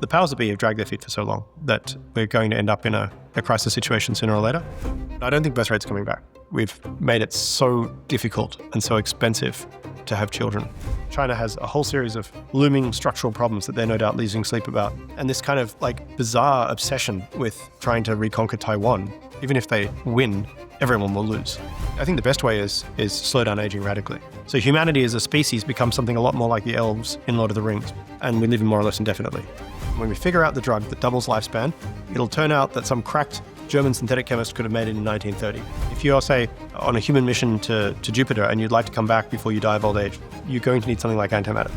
the powers that be have dragged their feet for so long that we're going to end up in a crisis situation sooner or later. I don't think Birthrate's coming back. We've made it so difficult and so expensive to have children. China has a whole series of looming structural problems that they're no doubt losing sleep about. And this kind of like bizarre obsession with trying to reconquer Taiwan, even if they win, everyone will lose. I think the best way is slow down aging radically. So humanity as a species becomes something a lot more like the Elves in Lord of the Rings, and we live more or less indefinitely. When we figure out the drug that doubles lifespan, it'll turn out that some cracked German synthetic chemist could have made it in 1930. If you are, say, on a human mission to Jupiter and you'd like to come back before you die of old age, you're going to need something like antimatter.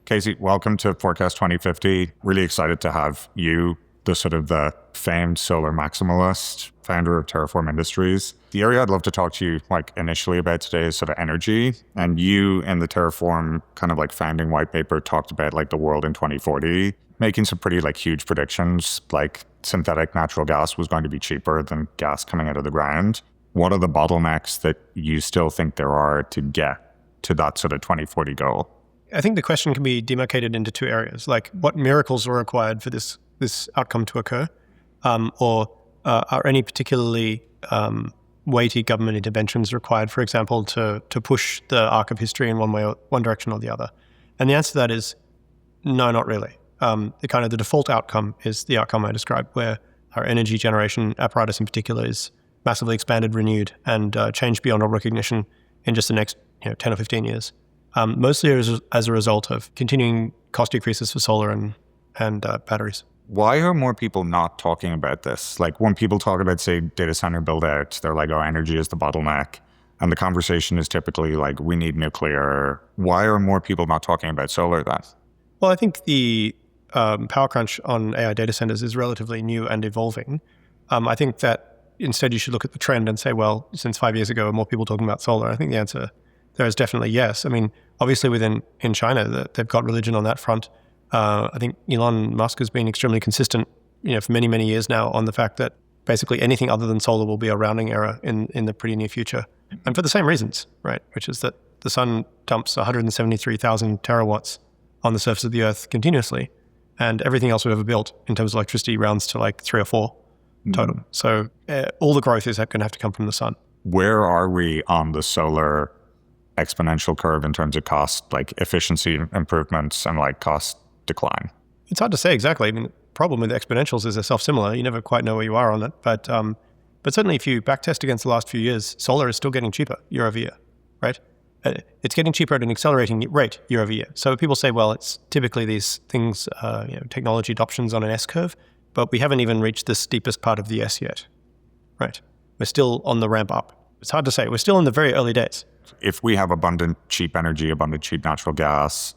Casey, welcome to Forecast 2050. Really excited to have you, the famed solar maximalist, founder of Terraform Industries. The area I'd love to talk to you initially about today is energy. And you in the Terraform founding white paper talked about the world in 2040, making some pretty huge predictions, like synthetic natural gas was going to be cheaper than gas coming out of the ground. What are the bottlenecks that you still think there are to get to that 2040 goal? I think the question can be demarcated into two areas, like what miracles are required for this outcome to occur, or are any particularly weighty government interventions required, for example, to push the arc of history in one direction or the other? And the answer to that is no, not really. The default outcome is the outcome I described, where our energy generation apparatus in particular is massively expanded, renewed, and changed beyond all recognition in just the next 10 or 15 years. Mostly as a result of continuing cost decreases for solar and batteries. Why are more people not talking about this? When people talk about, say, data center build out, they're like, oh, energy is the bottleneck. And the conversation is typically we need nuclear. Why are more people not talking about solar then? Well, I think the power crunch on AI data centers is relatively new and evolving. I think that instead you should look at the trend and say, well, since 5 years ago, are more people talking about solar? I think the answer there is definitely yes. I mean, obviously in China, they've got religion on that front. I think Elon Musk has been extremely consistent, for many, many years now on the fact that basically anything other than solar will be a rounding error in the pretty near future. And for the same reasons, right? Which is that the sun dumps 173,000 terawatts on the surface of the earth continuously. And everything else we've ever built in terms of electricity rounds to 3 or 4 total. So all the growth is going to have to come from the sun. Where are we on the solar exponential curve in terms of cost, efficiency improvements and cost decline? It's hard to say exactly. I mean, the problem with exponentials is they're self-similar. You never quite know where you are on it. But certainly if you backtest against the last few years, solar is still getting cheaper year over year, right? It's getting cheaper at an accelerating rate year over year. So people say, well, it's typically these things, technology adoptions on an S-curve, but we haven't even reached the steepest part of the S yet, right? We're still on the ramp up. It's hard to say. We're still in the very early days. If we have abundant cheap energy, abundant cheap natural gas,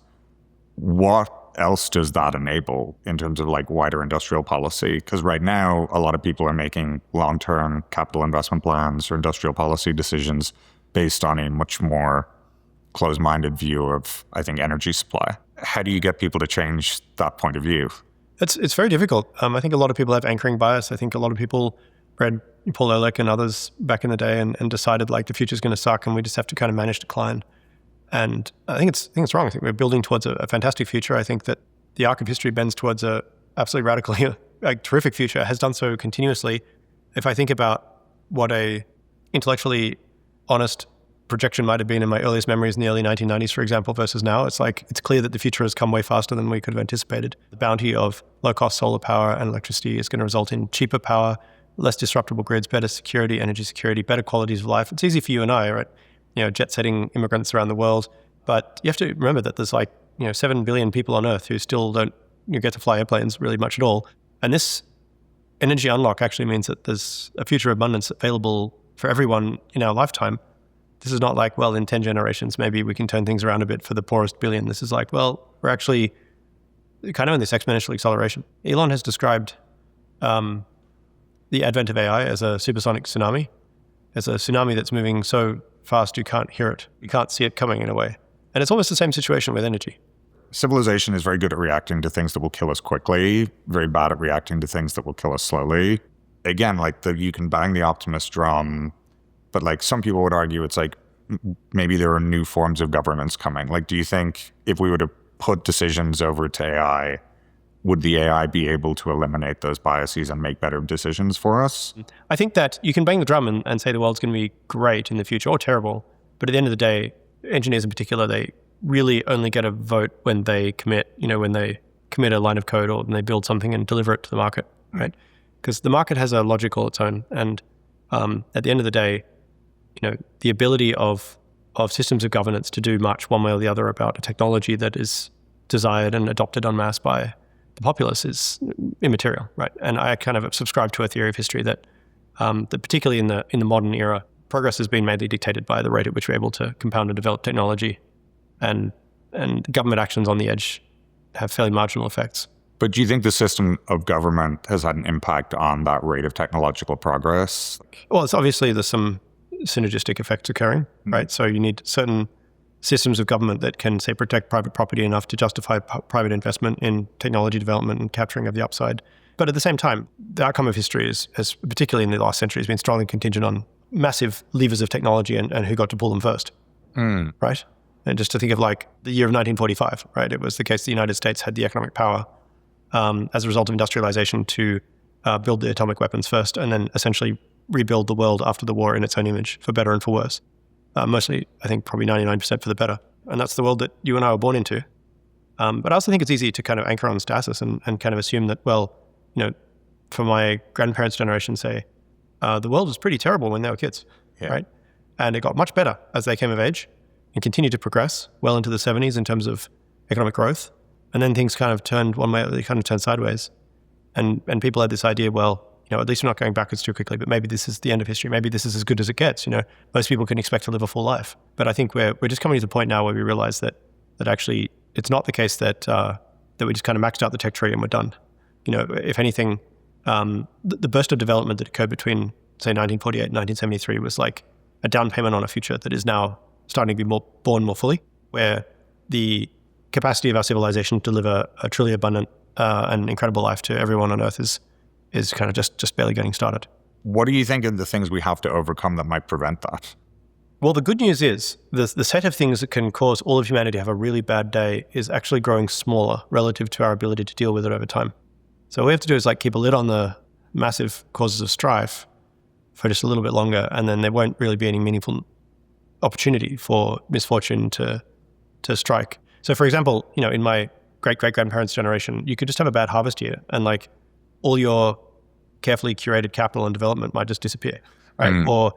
what else does that enable in terms of wider industrial policy? Because right now, a lot of people are making long-term capital investment plans or industrial policy decisions based on a much more closed-minded view of, I think, energy supply. How do you get people to change that point of view? It's very difficult. I think a lot of people have anchoring bias. I think a lot of people read Paul Ehrlich and others back in the day and decided the future's going to suck and we just have to kind of manage decline. And I think it's wrong. I think we're building towards a fantastic future. I think that the arc of history bends towards a absolutely radically terrific future, has done so continuously. If I think about what a intellectually honest projection might have been in my earliest memories in the early 1990s, for example, versus now, it's clear that the future has come way faster than we could have anticipated. The bounty of low-cost solar power and electricity is going to result in cheaper power, less disruptible grids, better security, energy security, better qualities of life. It's easy for you and I, right? Jet-setting immigrants around the world. But you have to remember that there's 7 billion people on Earth who still don't get to fly airplanes really much at all. And this energy unlock actually means that there's a future abundance available for everyone in our lifetime. This is not in 10 generations, maybe we can turn things around a bit for the poorest billion. This is we're actually kind of in this exponential acceleration. Elon has described the advent of AI as a supersonic tsunami, as a tsunami that's moving so fast you can't hear it. You can't see it coming in a way. And it's almost the same situation with energy. Civilization is very good at reacting to things that will kill us quickly, very bad at reacting to things that will kill us slowly. again, like you can bang the optimist drum, but like some people would argue it's like maybe there are new forms of governance coming. Like, do you think if we were to put decisions over to AI, would the AI be able to eliminate those biases and make better decisions for us? I think that you can bang the drum and say the world's going to be great in the future or terrible. But at the end of the day, engineers in particular, they really only get a vote when they commit, when they commit a line of code or when they build something and deliver it to the market, right? Because the market has a logic all its own. And at the end of the day, the ability of systems of governance to do much one way or the other about a technology that is desired and adopted en masse by the populace is immaterial, right? And I kind of subscribe to a theory of history that particularly in the modern era, progress has been mainly dictated by the rate at which we're able to compound and develop technology, and government actions on the edge have fairly marginal effects. But do you think the system of government has had an impact on that rate of technological progress? Well, it's obviously there's some synergistic effects occurring, right? So you need certain systems of government that can, say, protect private property enough to justify private investment in technology development and capturing of the upside. But at the same time, the outcome of history has particularly in the last century, has been strongly contingent on massive levers of technology and who got to pull them first, right? And just to think of like the year of 1945, right? It was the case the United States had the economic power as a result of industrialization to build the atomic weapons first and then essentially rebuild the world after the war in its own image, for better and for worse. Mostly, I think probably 99% for the better. And that's the world that you and I were born into. But I also think it's easy to kind of anchor on stasis and kind of assume that, well, for my grandparents' generation, say, the world was pretty terrible when they were kids, right? And it got much better as they came of age and continued to progress well into the 70s in terms of economic growth. And then things kind of turned one way, they kind of turned sideways. And people had this idea, well, at least we're not going backwards too quickly, but maybe this is the end of history. Maybe this is as good as it gets. Most people can expect to live a full life. But I think we're just coming to the point now where we realize that actually it's not the case that we just kind of maxed out the tech tree and we're done. If anything, the burst of development that occurred between, say, 1948 and 1973 was like a down payment on a future that is now starting to be born more fully, where the capacity of our civilization to deliver a truly abundant and incredible life to everyone on Earth is kind of just barely getting started. What do you think are the things we have to overcome that might prevent that? Well, the good news is the set of things that can cause all of humanity to have a really bad day is actually growing smaller relative to our ability to deal with it over time. So what we have to do is like keep a lid on the massive causes of strife for just a little bit longer, and then there won't really be any meaningful opportunity for misfortune to strike. So for example, in my great-great-grandparents' generation, you could just have a bad harvest year and like all your carefully curated capital and development might just disappear, right? Or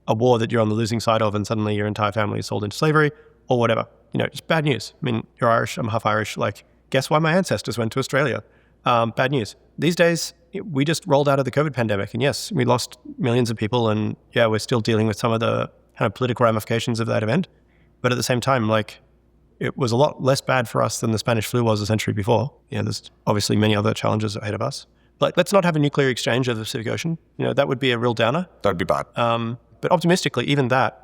a war that you're on the losing side of and suddenly your entire family is sold into slavery or whatever. Just bad news. I mean, you're Irish, I'm half Irish. Like, guess why my ancestors went to Australia? Bad news. These days, we just rolled out of the COVID pandemic. And yes, we lost millions of people. And yeah, we're still dealing with some of the kind of political ramifications of that event. But at the same time, like, it was a lot less bad for us than the Spanish flu was a century before. There's obviously many other challenges ahead of us. Like, let's not have a nuclear exchange of the Pacific Ocean. That would be a real downer. That'd be bad. But optimistically, even that,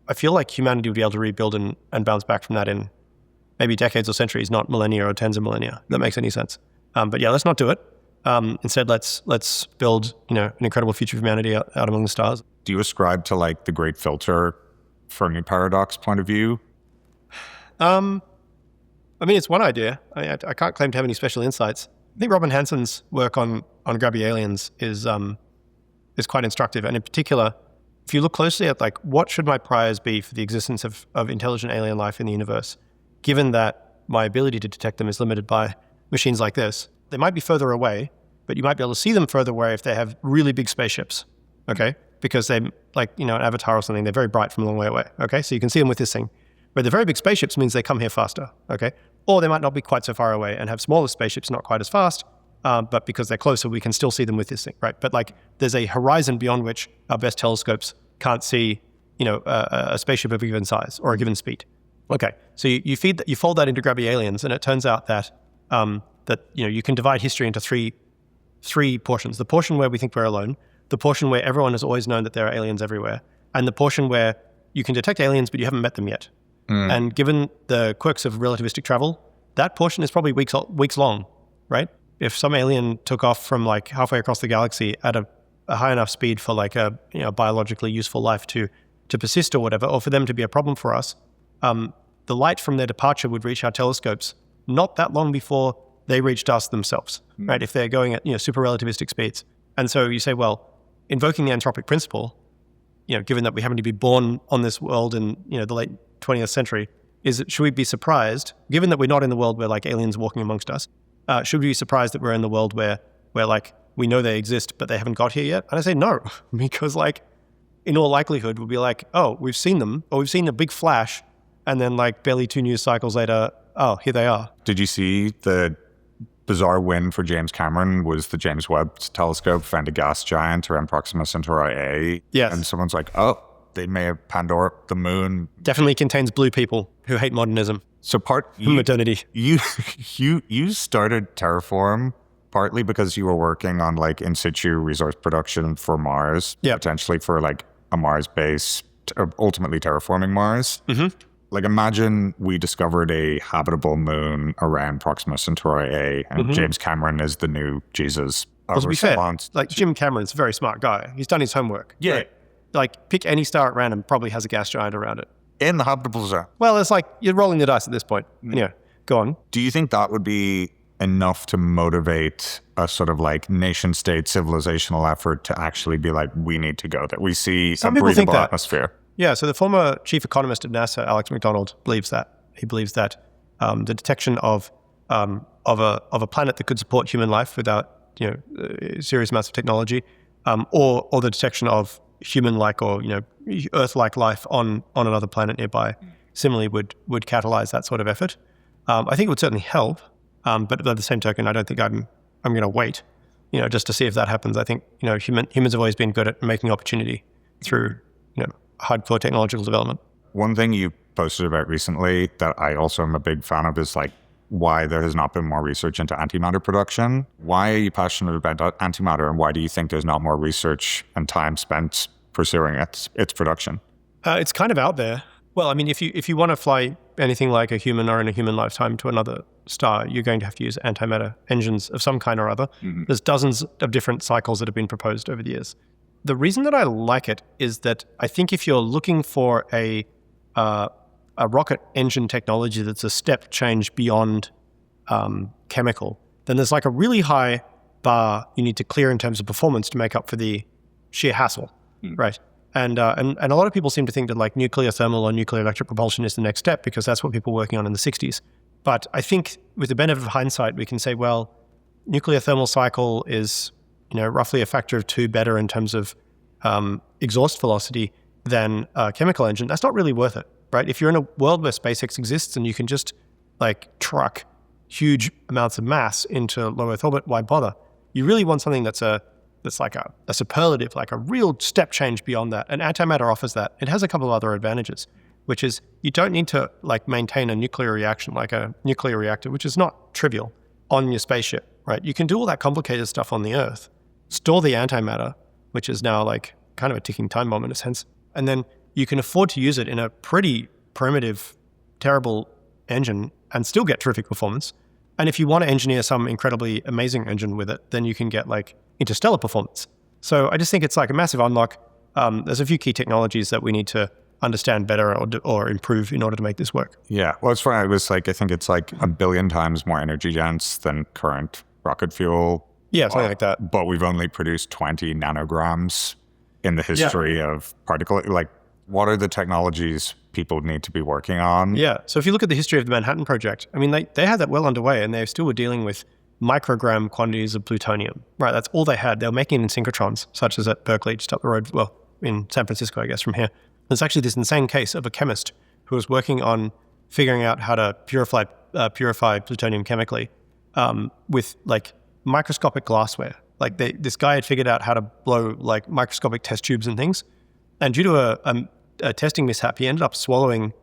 I feel like humanity would be able to rebuild and bounce back from that in maybe decades or centuries, not millennia or tens of millennia. If that makes any sense. But yeah, let's not do it. Instead, let's build, an incredible future of humanity out among the stars. Do you ascribe to like the great filter Fermi paradox point of view? I mean, it's one idea. I can't claim to have any special insights. I think Robin Hanson's work on grubby aliens is quite instructive. And in particular, if you look closely at like what should my priors be for the existence of intelligent alien life in the universe, given that my ability to detect them is limited by machines like this, they might be further away, but you might be able to see them further away if they have really big spaceships, okay? Because they like, an avatar or something, they're very bright from a long way away, okay? So you can see them with this thing. But the very big spaceships means they come here faster, okay? Or they might not be quite so far away and have smaller spaceships, not quite as fast, but because they're closer, we can still see them with this thing, right? But like, there's a horizon beyond which our best telescopes can't see, a spaceship of a given size or a given speed. Okay, so you fold that into grubby aliens, and it turns out that you can divide history into three portions: the portion where we think we're alone, the portion where everyone has always known that there are aliens everywhere, and the portion where you can detect aliens but you haven't met them yet. And given the quirks of relativistic travel, that portion is probably weeks long, right? if some alien took off from like halfway across the galaxy at a high enough speed for like a biologically useful life to persist or whatever, or for them to be a problem for us, the light from their departure would reach our telescopes not that long before they reached us themselves, right? If they're going at super relativistic speeds. And so you say, well, invoking the anthropic principle, given that we happen to be born on this world in the late 20th century, should we be surprised, given that we're not in the world where like aliens walking amongst us, should we be surprised that we're in the world where like we know they exist but they haven't got here yet? And I say no, because like in all likelihood we'll be like, oh, we've seen them, or we've seen a big flash, and then like barely 2 news cycles later, oh, here they are. Did you see the bizarre win for James Cameron was the James Webb telescope found a gas giant around Proxima Centauri A. Yes. And someone's like, oh, they may have Pandora, the moon. Definitely contains blue people who hate modernism. So modernity. You started Terraform partly because you were working on like in situ resource production for Mars, potentially for like a Mars base, ultimately terraforming Mars. Mm-hmm. Like imagine we discovered a habitable moon around Proxima Centauri A, and James Cameron is the new Jesus. Well, to be fair, like Jim Cameron's a very smart guy. He's done his homework. Yeah. Right? Like pick any star at random, probably has a gas giant around it. In the habitable zone. Well, it's like you're rolling the dice at this point. Yeah, go on. Do you think that would be enough to motivate a sort of like nation state civilizational effort to actually be like, we need to go there? We see Some a people think breathable that. atmosphere. Yeah, so the former chief economist at NASA, Alex McDonald, believes that. He believes that the detection of a planet that could support human life without serious amounts of technology, or the detection of human-like or Earth-like life on another planet nearby, similarly would catalyze that sort of effort. I think it would certainly help, but by the same token, I don't think I'm going to wait, just to see if that happens. I think humans have always been good at making opportunity through hardcore technological development. One thing you posted about recently that I also am a big fan of is like why there has not been more research into antimatter production. Why are you passionate about antimatter, and why do you think there's not more research and time spent pursuing its production? It's kind of out there. Well, I mean, if you want to fly anything like a human or in a human lifetime to another star, you're going to have to use antimatter engines of some kind or other. Mm-hmm. There's dozens of different cycles that have been proposed over the years. The reason that I like it is that I think if you're looking for a rocket engine technology that's a step change beyond chemical, then there's like a really high bar you need to clear in terms of performance to make up for the sheer hassle, right? And a lot of people seem to think that like nuclear thermal or nuclear electric propulsion is the next step because that's what people were working on in the 60s. But I think with the benefit of hindsight, we can say, well, nuclear thermal cycle is roughly a factor of 2 better in terms of exhaust velocity than a chemical engine. That's not really worth it, right? If you're in a world where SpaceX exists and you can just like truck huge amounts of mass into low Earth orbit, why bother? You really want something that's like a superlative, like a real step change beyond that. And antimatter offers that. It has a couple of other advantages, which is you don't need to like maintain a nuclear reaction like a nuclear reactor, which is not trivial, on your spaceship, right? You can do all that complicated stuff on the Earth, store the antimatter, which is now like kind of a ticking time bomb in a sense, and then you can afford to use it in a pretty primitive, terrible engine and still get terrific performance. And if you want to engineer some incredibly amazing engine with it, then you can get like interstellar performance. So I just think it's like a massive unlock. There's a few key technologies that we need to understand better or improve in order to make this work. Yeah, well, it's funny. I think it's like 1 billion times more energy dense than current rocket fuel. Yeah, something like that. But we've only produced 20 nanograms in the history of particle. Like, what are the technologies people need to be working on? Yeah, so if you look at the history of the Manhattan Project, I mean, they had that well underway, and they still were dealing with microgram quantities of plutonium, right? That's all they had. They were making it in synchrotrons, such as at Berkeley, just up the road, well, in San Francisco, I guess, from here. There's actually this insane case of a chemist who was working on figuring out how to purify plutonium chemically with like microscopic glassware. Like this guy had figured out how to blow like microscopic test tubes and things. And due to a testing mishap, he ended up swallowing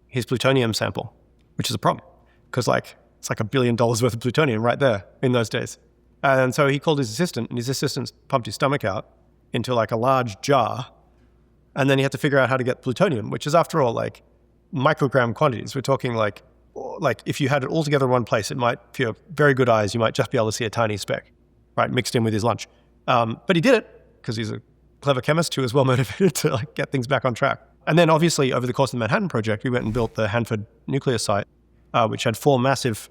his plutonium sample, which is a problem because like it's like $1 billion worth of plutonium right there in those days. And so he called his assistant, and his assistant pumped his stomach out into like a large jar. And then he had to figure out how to get plutonium, which is after all like microgram quantities. We're talking like like if you had it all together in one place, it might, if you have very good eyes, you might just be able to see a tiny speck, right, mixed in with his lunch. But he did it because he's a clever chemist who was well motivated to like get things back on track. And then obviously over the course of the Manhattan Project, we went and built the Hanford nuclear site, which had 4 massive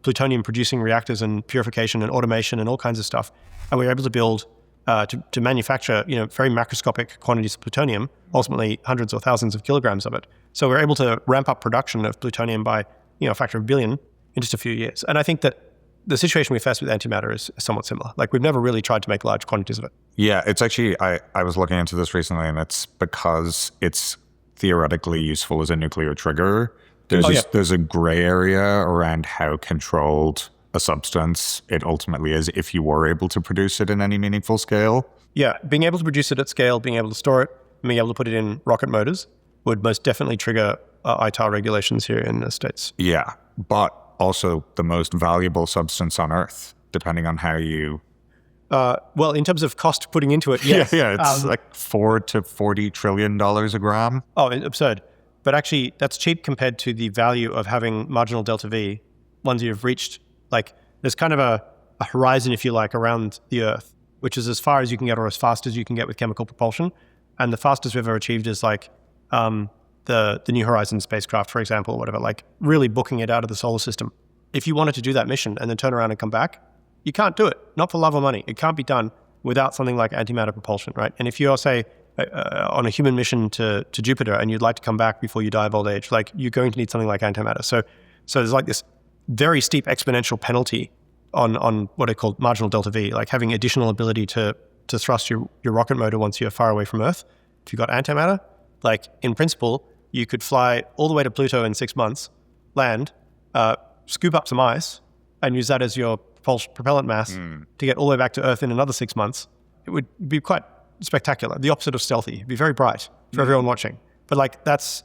plutonium producing reactors and purification and automation and all kinds of stuff. And we were able to build, to manufacture, very macroscopic quantities of plutonium, ultimately hundreds or thousands of kilograms of it. So we're able to ramp up production of plutonium by, a factor of 1 billion in just a few years. And I think that the situation we face with antimatter is somewhat similar. Like we've never really tried to make large quantities of it. Yeah, it's actually, I was looking into this recently, and it's because it's theoretically useful as a nuclear trigger. There's a gray area around how controlled a substance it ultimately is if you were able to produce it in any meaningful scale. Yeah, being able to produce it at scale, being able to store it, being able to put it in rocket motors would most definitely trigger ITAR regulations here in the States. Yeah, but also the most valuable substance on Earth, depending on how you... well, in terms of cost putting into it, yes. Yeah, it's like $4 to $40 trillion a gram. Oh, absurd. But actually, that's cheap compared to the value of having marginal delta V once you've reached, like, there's kind of a horizon, if you like, around the Earth, which is as far as you can get or as fast as you can get with chemical propulsion. And the fastest we've ever achieved is like the New Horizons spacecraft, for example, or whatever, like really booking it out of the solar system. If you wanted to do that mission and then turn around and come back, you can't do it. Not for love or money. It can't be done without something like antimatter propulsion, right? And if you're, say, on a human mission to Jupiter and you'd like to come back before you die of old age, like you're going to need something like antimatter. So there's like this very steep exponential penalty on what are called marginal delta V, like having additional ability to thrust your rocket motor once you're far away from Earth. If you've got antimatter, like in principle, you could fly all the way to Pluto in 6 months, land, scoop up some ice, and use that as your propellant mass to get all the way back to Earth in another 6 months. It would be quite spectacular. The opposite of stealthy. It'd be very bright for everyone watching. But like that's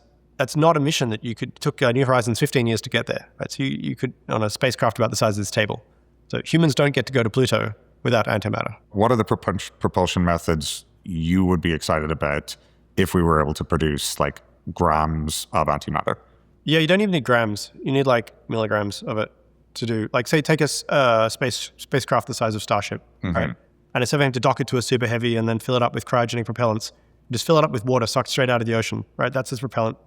not a mission that you could, took New Horizons 15 years to get there, right? So you could, on a spacecraft about the size of this table. So humans don't get to go to Pluto without antimatter. What are the propulsion methods you would be excited about if we were able to produce like grams of antimatter? Yeah, you don't even need grams. You need like milligrams of it to do, like say take a spacecraft the size of Starship, right? And instead of having to dock it to a super heavy and then fill it up with cryogenic propellants, just fill it up with water sucked straight out of the ocean, right? That's its propellant.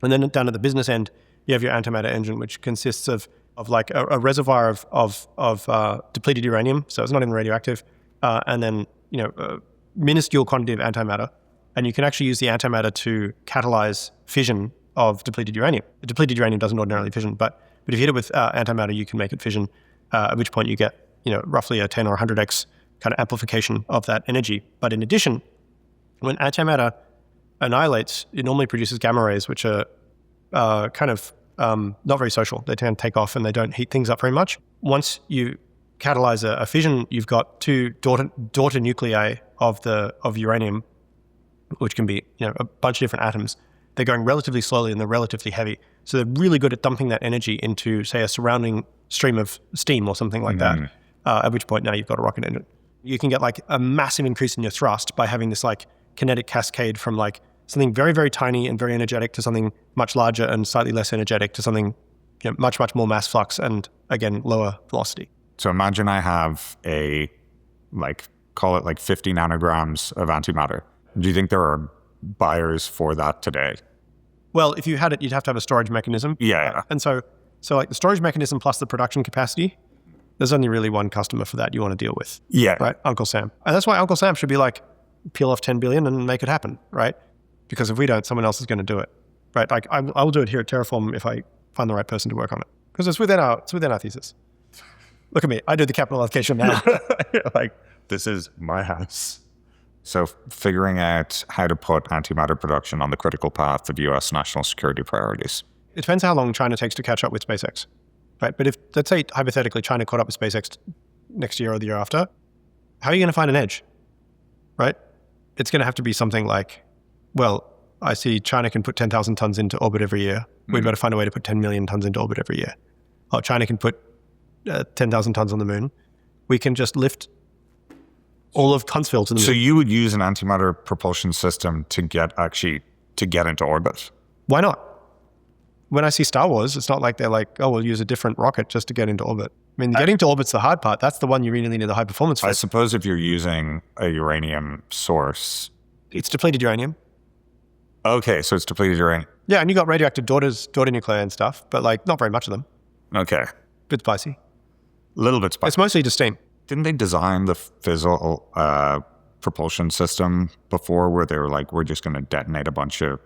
And then down at the business end, you have your antimatter engine, which consists of like a reservoir of depleted uranium, so it's not even radioactive, and then a minuscule quantity of antimatter. And you can actually use the antimatter to catalyze fission of depleted uranium. The depleted uranium doesn't ordinarily fission, but if you hit it with antimatter, you can make it fission, at which point you get roughly a 10 or 100x kind of amplification of that energy. But in addition, when antimatter annihilates, it normally produces gamma rays, which are kind of not very social. They tend to take off and they don't heat things up very much. Once you catalyze a fission, you've got 2 daughter nuclei of uranium, which can be a bunch of different atoms. They're going relatively slowly and they're relatively heavy. So they're really good at dumping that energy into, say, a surrounding stream of steam or something like that, at which point now you've got a rocket engine. You can get like a massive increase in your thrust by having this like kinetic cascade from like something very, very tiny and very energetic to something much larger and slightly less energetic to something much, much more mass flux and, again, lower velocity. So imagine I have call it like 50 nanograms of antimatter. Do you think there are buyers for that today? Well, if you had it, you'd have to have a storage mechanism. Yeah. And so like the storage mechanism plus the production capacity, there's only really one customer for that you want to deal with. Yeah. Right? Uncle Sam. And that's why Uncle Sam should be like, peel off 10 billion and make it happen, right? Because if we don't, someone else is going to do it, right? Like I will do it here at Terraform if I find the right person to work on it, because it's within our thesis. Look at me, I do the capital allocation now. Like this is my house. So figuring out how to put antimatter production on the critical path of U.S. national security priorities. It depends how long China takes to catch up with SpaceX, right? But if, let's say, hypothetically, China caught up with SpaceX next year or the year after, how are you going to find an edge, right? It's going to have to be something like, well, I see China can put 10,000 tons into orbit every year. We've got to find a way to put 10 million tons into orbit every year. Oh, China can put 10,000 tons on the moon. We can just lift all of Huntsville to the moon. So you would use an antimatter propulsion system to get into orbit? Why not? when I see Star Wars, it's not like they're like, oh, we'll use a different rocket just to get into orbit. I mean, getting to orbit's the hard part. That's the one you really need the high performance for. I suppose if you're using a uranium source. It's depleted uranium. Okay, so it's depleted uranium. Yeah, and you got radioactive daughter nuclei and stuff, but like not very much of them. Okay. Bit spicy. A little bit spicy. It's mostly just steam. Didn't they design the fizzle propulsion system before where they were like, we're just going to detonate a bunch of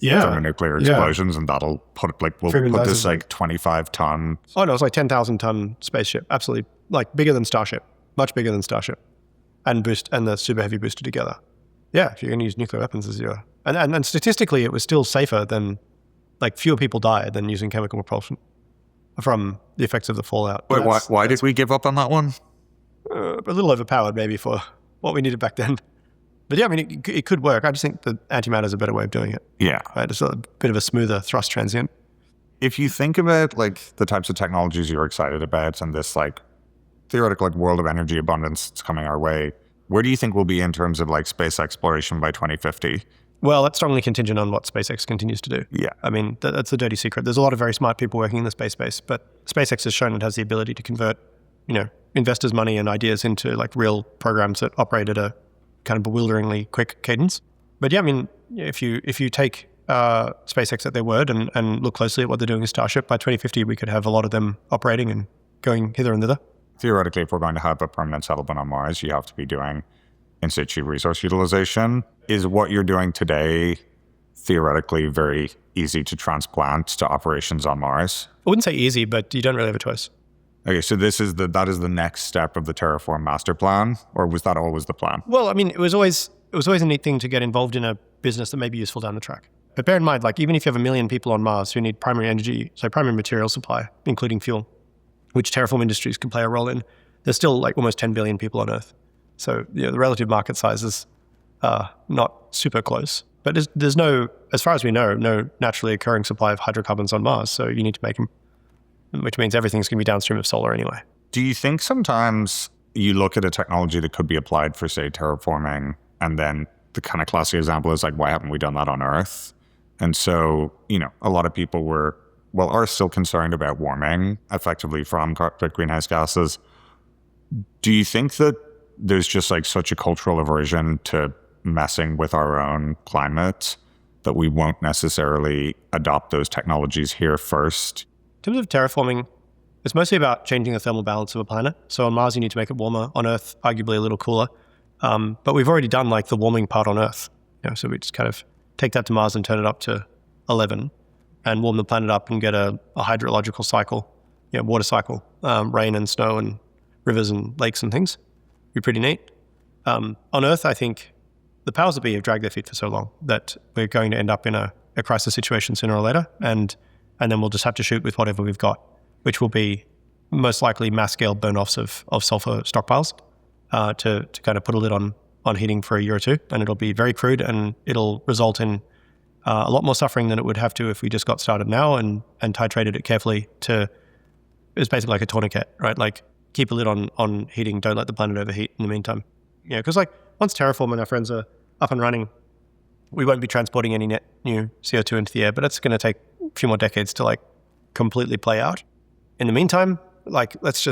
thermonuclear explosions and that'll put we'll put this like 25-ton. Oh no, it's like 10,000-ton spaceship. Absolutely, like bigger than Starship, much bigger than Starship, and the super heavy booster together. Yeah, if you're going to use nuclear weapons as your and statistically, it was still safer than like fewer people died than using chemical propulsion from the effects of the fallout. Wait, why did we give up on that one? A little overpowered maybe for what we needed back then. But yeah, I mean, it could work. I just think the antimatter is a better way of doing it. Yeah. Right? It's a bit of a smoother thrust transient. If you think about like the types of technologies you're excited about and this like theoretical like world of energy abundance that's coming our way, where do you think we'll be in terms of like space exploration by 2050? Well, that's strongly contingent on what SpaceX continues to do. Yeah. I mean, that's the dirty secret. There's a lot of very smart people working in the space, but SpaceX has shown it has the ability to convert, investors' money and ideas into like real programs that operate at a kind of bewilderingly quick cadence. But yeah, I mean, if you take SpaceX at their word and look closely at what they're doing with Starship, by 2050 we could have a lot of them operating and going hither and thither. Theoretically, if we're going to have a permanent settlement on Mars, you have to be doing in situ resource utilization. Is what you're doing today theoretically very easy to transplant to operations on Mars? I wouldn't say easy, but you don't really have a choice. Okay, so that is the next step of the Terraform master plan, or was that always the plan? Well, I mean, it was always a neat thing to get involved in a business that may be useful down the track. But bear in mind, like even if you have 1 million people on Mars who need primary energy, so primary material supply, including fuel, which Terraform Industries can play a role in, there's still like almost 10 billion people on Earth. So the relative market size is not super close. But there's no, as far as we know, no naturally occurring supply of hydrocarbons on Mars. So you need to make them, which means everything's going to be downstream of solar anyway. Do you think sometimes you look at a technology that could be applied for, say, terraforming, and then the kind of classic example is like, why haven't we done that on Earth? And so, a lot of people are still concerned about warming effectively from greenhouse gases. Do you think that there's just like such a cultural aversion to messing with our own climate that we won't necessarily adopt those technologies here first? In terms of terraforming, it's mostly about changing the thermal balance of a planet. So on Mars, you need to make it warmer. On Earth, arguably a little cooler. But we've already done like the warming part on Earth. So we just kind of take that to Mars and turn it up to 11 and warm the planet up and get a hydrological cycle, water cycle, rain and snow and rivers and lakes and things. Be pretty neat. On Earth, I think the powers that be have dragged their feet for so long that we're going to end up in a crisis situation sooner or later. And then we'll just have to shoot with whatever we've got, which will be most likely mass-scale burn-offs of sulfur stockpiles to kind of put a lid on heating for a year or two. And it'll be very crude, and it'll result in a lot more suffering than it would have to if we just got started now and titrated it carefully it's basically like a tourniquet, right? Like keep a lid on heating, don't let the planet overheat in the meantime. Because like once Terraform and our friends are up and running, we won't be transporting any net new CO2 into the air, but it's going to take a few more decades to like completely play out. In the meantime, like let's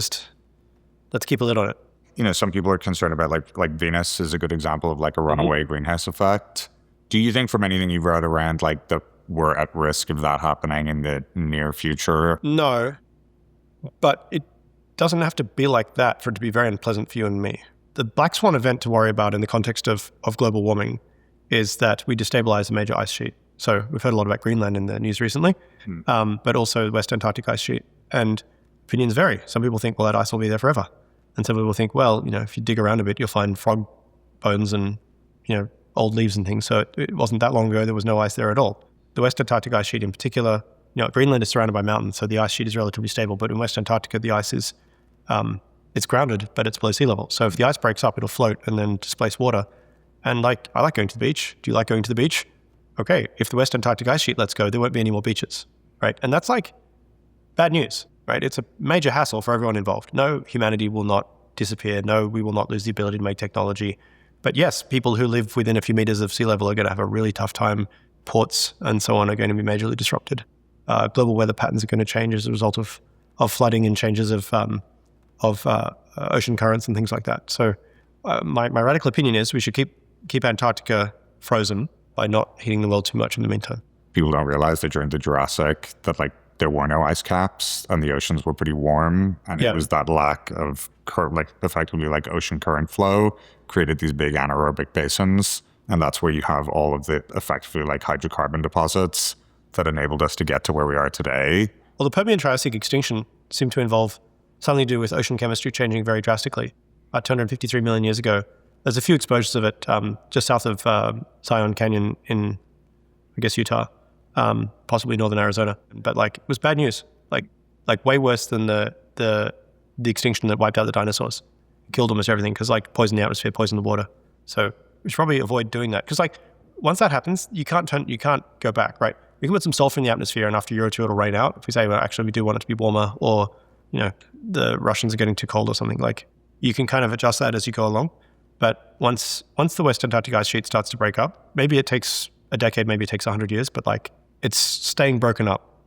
keep a lid on it. Some people are concerned about like Venus is a good example of like a runaway greenhouse effect. Do you think from anything you've read around like we're at risk of that happening in the near future? No, but it doesn't have to be like that for it to be very unpleasant for you and me. The black swan event to worry about in the context of global warming is that we destabilize a major ice sheet. So we've heard a lot about Greenland in the news recently, but also the West Antarctic ice sheet. And opinions vary. Some people think, well, that ice will be there forever. And some people think, well, if you dig around a bit, you'll find frog bones and, old leaves and things. So it wasn't that long ago, there was no ice there at all. The West Antarctic ice sheet in particular, Greenland is surrounded by mountains, so the ice sheet is relatively stable. But in West Antarctica, the ice is, it's grounded, but it's below sea level. So if the ice breaks up, it'll float and then displace water. And I like going to the beach. Do you like going to the beach? Okay, if the West Antarctic ice sheet lets go, there won't be any more beaches, right? And that's like bad news, right? It's a major hassle for everyone involved. No, humanity will not disappear. No, we will not lose the ability to make technology. But yes, people who live within a few meters of sea level are going to have a really tough time. Ports and so on are going to be majorly disrupted. global weather patterns are going to change as a result of flooding and changes of ocean currents and things like that. So my radical opinion is we should keep Antarctica frozen by not heating the world too much in the meantime. People don't realize that during the Jurassic that like there were no ice caps and the oceans were pretty warm, and it was that lack of effectively like ocean current flow created these big anaerobic basins, and that's where you have all of the effectively like hydrocarbon deposits that enabled us to get to where we are today. Well, the Permian-Triassic extinction seemed to involve something to do with ocean chemistry changing very drastically. About 253 million years ago, there's a few exposures of it just south of Zion Canyon in, I guess, Utah, possibly northern Arizona. But like, it was bad news, like way worse than the extinction that wiped out the dinosaurs. It killed almost everything because like poisoned the atmosphere, poisoned the water. So we should probably avoid doing that because like once that happens, you can't go back, right? We can put some sulfur in the atmosphere, and after a year or two, it'll rain out. If we say, well, actually, we do want it to be warmer, or the Russians are getting too cold or something, like you can kind of adjust that as you go along. But once the West Antarctic ice sheet starts to break up, maybe it takes a decade, maybe it takes 100 years, but like it's staying broken up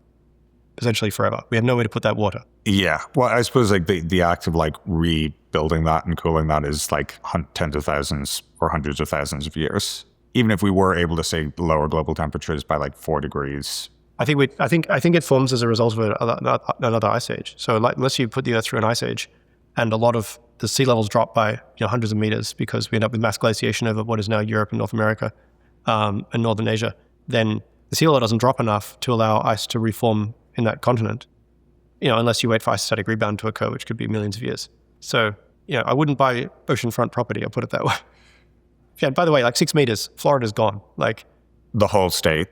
essentially forever. We have no way to put that water. Yeah. Well, I suppose like the act of like rebuilding that and cooling that is like tens of thousands or hundreds of thousands of years. Even if we were able to say lower global temperatures by like 4 degrees. I think it forms as a result of another ice age. So like, unless you put the Earth through an ice age, and a lot of the sea levels drop by hundreds of meters because we end up with mass glaciation over what is now Europe and North America and Northern Asia, then the sea level doesn't drop enough to allow ice to reform in that continent. Unless you wait for isostatic rebound to occur, which could be millions of years. So I wouldn't buy oceanfront property. I'll put it that way. Yeah, by the way, like 6 meters, Florida's gone. Like the whole state.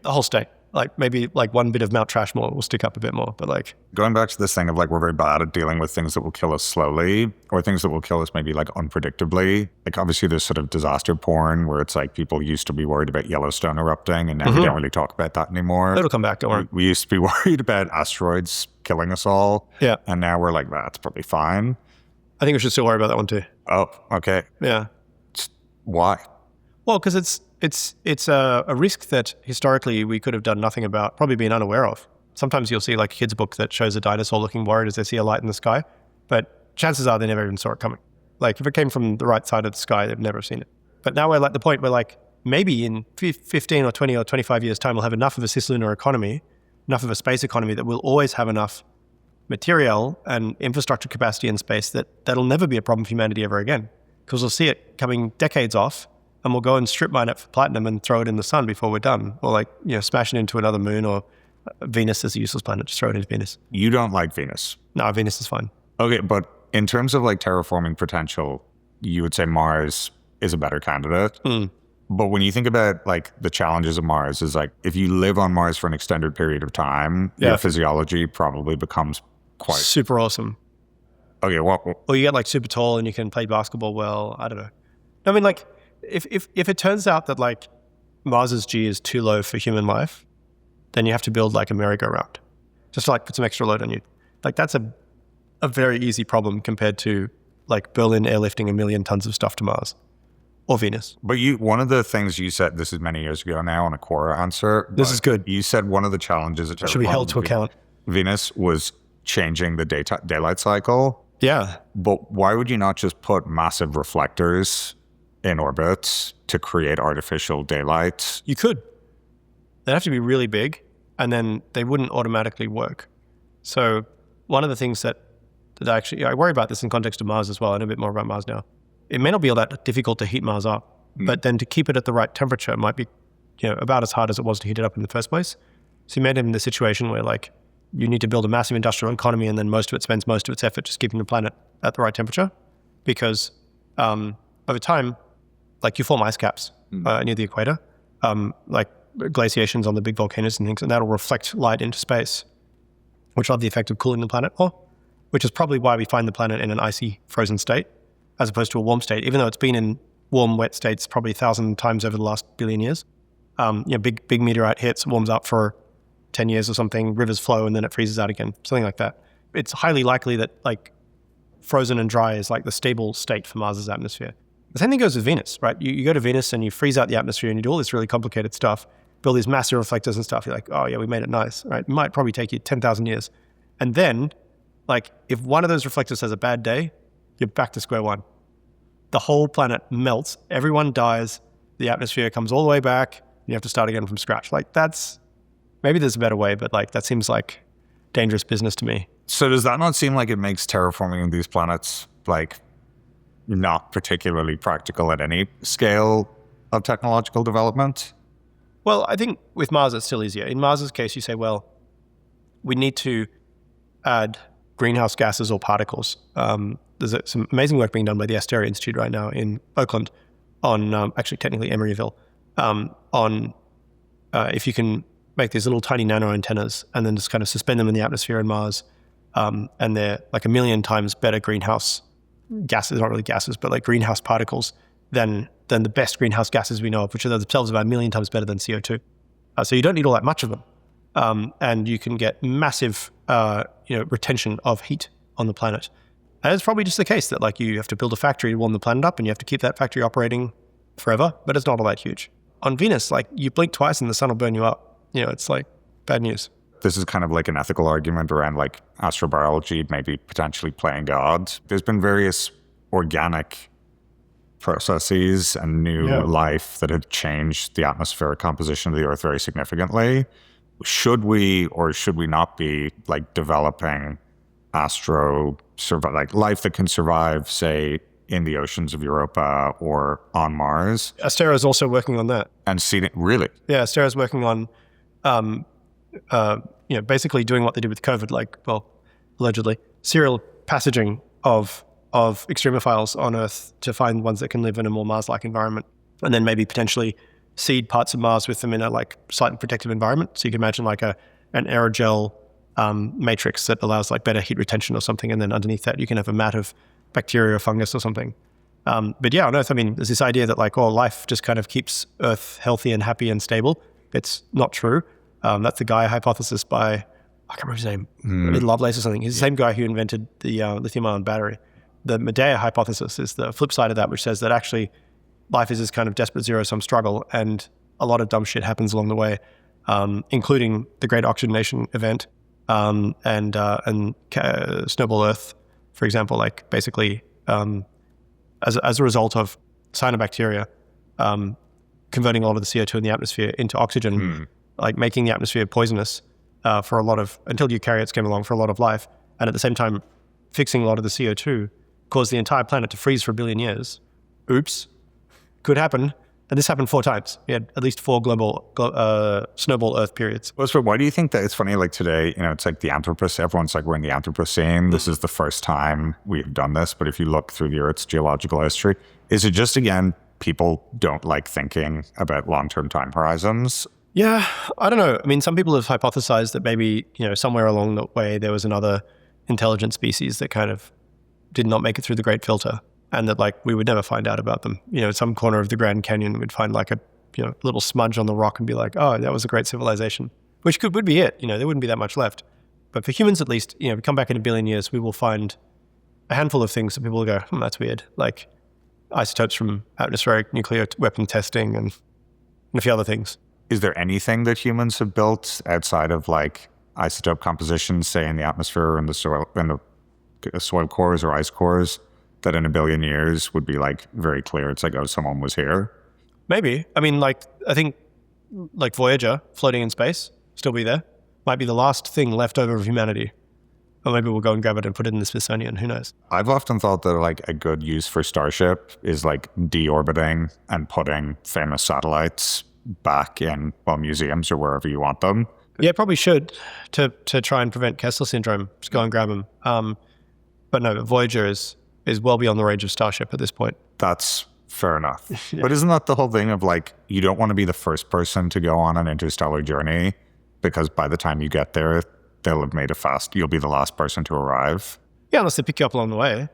Like maybe like one bit of Mount Trashmore will stick up a bit more, but like going back to this thing of like we're very bad at dealing with things that will kill us slowly or things that will kill us maybe like unpredictably. Like obviously there's sort of disaster porn where it's like people used to be worried about Yellowstone erupting and now we don't really talk about that anymore. It'll come back, don't worry. We used to be worried about asteroids killing us all. Yeah. And now we're like, that's probably fine. I think we should still worry about that one too. Oh, okay. Yeah. Why? Well, because it's a risk that historically we could have done nothing about, probably been unaware of. Sometimes you'll see like a kid's book that shows a dinosaur looking worried as they see a light in the sky, but chances are they never even saw it coming. Like if it came from the right side of the sky, they've never seen it. But now we're at the point where like maybe in 15 or 20 or 25 years time, we'll have enough of a cislunar economy, enough of a space economy that we'll always have enough material and infrastructure capacity in space that'll never be a problem for humanity ever again. Because we'll see it coming decades off, and we'll go and strip mine it for platinum and throw it in the sun before we're done. Or like, smash it into another moon, or Venus is a useless planet, just throw it into Venus. You don't like Venus? No, Venus is fine. Okay, but in terms of like terraforming potential, you would say Mars is a better candidate. But when you think about like the challenges of Mars is like, if you live on Mars for an extended period of time, your physiology probably becomes quite... super awesome. Okay, well... Or you get like super tall and you can play basketball well. I don't know. I mean, like, if it turns out that like Mars's G is too low for human life, then you have to build like a merry-go-round. Just to like put some extra load on you. Like that's a very easy problem compared to like Berlin airlifting 1 million tons of stuff to Mars or Venus. But one of the things you said, this is many years ago now on a Quora answer. This is good. You said one of the challenges that should be held to account. Venus was changing the daylight cycle. Yeah. But why would you not just put massive reflectors in orbit to create artificial daylight? You could. They'd have to be really big, and then they wouldn't automatically work. So one of the things that actually, I worry about this in context of Mars as well. I know a bit more about Mars now. It may not be all that difficult to heat Mars up, but then to keep it at the right temperature might be about as hard as it was to heat it up in the first place. So you made him in the situation where like you need to build a massive industrial economy, and then most of it spends most of its effort just keeping the planet at the right temperature, because over time, like you form ice caps near the equator, like glaciations on the big volcanoes and things, and that'll reflect light into space, which will have the effect of cooling the planet more, which is probably why we find the planet in an icy, frozen state, as opposed to a warm state, even though it's been in warm, wet states probably 1,000 times over the last billion years. Big meteorite hits, warms up for 10 years or something, rivers flow, and then it freezes out again, something like that. It's highly likely that like frozen and dry is like the stable state for Mars's atmosphere. The same thing goes with Venus, right? You go to Venus and you freeze out the atmosphere and you do all this really complicated stuff. build these massive reflectors and stuff. You're like, oh yeah, we made it nice, right? It might probably take you 10,000 years. And then, like, if one of those reflectors has a bad day, you're back to square one. The whole planet melts, everyone dies, the atmosphere comes all the way back, and you have to start again from scratch. Like, maybe there's a better way, but like, that seems like dangerous business to me. So does that not seem like it makes terraforming these planets like not particularly practical at any scale of technological development? Well, I think with Mars it's still easier. In Mars's case, you say, well, we need to add greenhouse gases or particles. There's some amazing work being done by the Asteria Institute right now in Oakland on, actually technically Emeryville, on if you can make these little tiny nano antennas and then just kind of suspend them in the atmosphere in Mars. And they're like 1 million times better greenhouse gases, not really gases, but like greenhouse particles than the best greenhouse gases we know of, which are themselves about 1 million times better than CO2. So you don't need all that much of them. And you can get massive retention of heat on the planet. And it's probably just the case that like you have to build a factory to warm the planet up and you have to keep that factory operating forever, but it's not all that huge. On Venus, like you blink twice and the sun will burn you up. It's like bad news. This is kind of like an ethical argument around like astrobiology, maybe potentially playing God. There's been various organic processes and new life that have changed the atmospheric composition of the Earth very significantly. Should we or should we not be like developing like life that can survive, say, in the oceans of Europa or on Mars? Asteria is also working on that. And seen it, really? Yeah, Asteria is working on basically doing what they did with COVID, like, well, allegedly, serial passaging of extremophiles on Earth to find ones that can live in a more Mars-like environment, and then maybe potentially seed parts of Mars with them in a like slightly protective environment. So you can imagine like an aerogel matrix that allows like better heat retention or something, and then underneath that you can have a mat of bacteria or fungus or something. But yeah, on Earth, I mean, there's this idea that like, life just kind of keeps Earth healthy and happy and stable. It's not true. That's the Gaia hypothesis by, I can't remember his name, Lovelace or something. He's the same guy who invented the lithium-ion battery. The Medea hypothesis is the flip side of that, which says that actually life is this kind of desperate zero-sum struggle, and a lot of dumb shit happens along the way, including the Great Oxygenation Event and Snowball Earth, for example. Like basically, as a result of cyanobacteria converting a lot of the CO2 in the atmosphere into oxygen, like making the atmosphere poisonous for a lot of, until eukaryotes came along, for a lot of life, and at the same time fixing a lot of the CO2 caused the entire planet to freeze for 1 billion years. Oops. Could happen. And this happened 4 times. We had at least 4 global snowball Earth periods. Well, so why do you think that it's funny, like today, it's like the Anthropocene, everyone's like, we're in the Anthropocene. This is the first time we've done this. But if you look through the Earth's geological history, is it just, again, people don't like thinking about long-term time horizons? Yeah, I don't know. I mean, some people have hypothesized that maybe, somewhere along the way there was another intelligent species that kind of did not make it through the Great Filter, and that like we would never find out about them. In some corner of the Grand Canyon, we'd find like a little smudge on the rock and be like, oh, that was a great civilization, which would be it. There wouldn't be that much left. But for humans, at least, we come back in 1 billion years, we will find a handful of things that people will go, that's weird, like isotopes from atmospheric nuclear weapon testing and a few other things. Is there anything that humans have built outside of like isotope composition, say in the atmosphere or in the soil cores or ice cores, that in 1 billion years would be like very clear? It's like, oh, someone was here. Maybe. I mean, like, I think like Voyager floating in space, still be there. Might be the last thing left over of humanity. Or maybe we'll go and grab it and put it in the Smithsonian. Who knows? I've often thought that like a good use for Starship is like deorbiting and putting famous satellites back in, museums or wherever you want them. Yeah, probably should to try and prevent Kessler syndrome. Just go and grab them. But no, Voyager is well beyond the range of Starship at this point. That's fair enough. Yeah. But isn't that the whole thing of like, you don't want to be the first person to go on an interstellar journey, because by the time you get there, they'll have made it fast. You'll be the last person to arrive. Yeah, unless they pick you up along the way.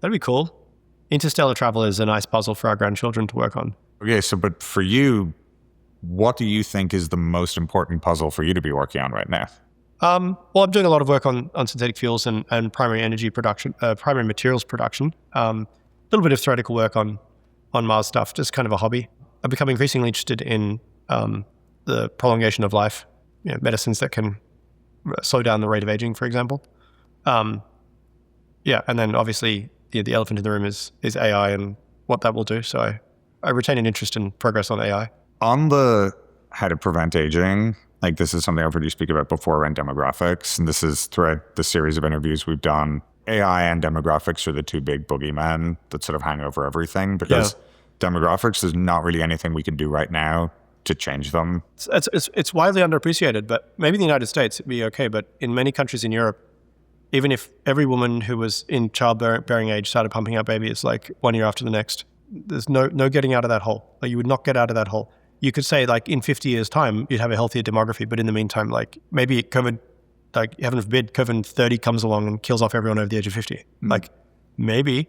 That'd be cool. Interstellar travel is a nice puzzle for our grandchildren to work on. Okay, so but for you, what do you think is the most important puzzle for you to be working on right now? Well, I'm doing a lot of work on synthetic fuels and primary energy production, primary materials production. A little bit of theoretical work on Mars stuff, just kind of a hobby. I've become increasingly interested in the the prolongation of life, medicines that can slow down the rate of aging, for example. And then obviously the elephant in the room is AI and what that will do. So I retain an interest in progress on AI. On the how to prevent aging, like this is something I've heard you speak about before around demographics. And this is throughout the series of interviews we've done. AI and demographics are the two big boogeymen that sort of hang over everything because demographics, there's not really anything we can do right now to change them. It's widely underappreciated, but maybe in the United States it'd be okay. But in many countries in Europe, even if every woman who was in childbearing age started pumping out babies like 1 year after the next, there's no getting out of that hole. Like you would not get out of that hole. You could say like in 50 years time, you'd have a healthier demography. But in the meantime, like maybe COVID, like heaven forbid, COVID 30 comes along and kills off everyone over the age of 50. Like maybe,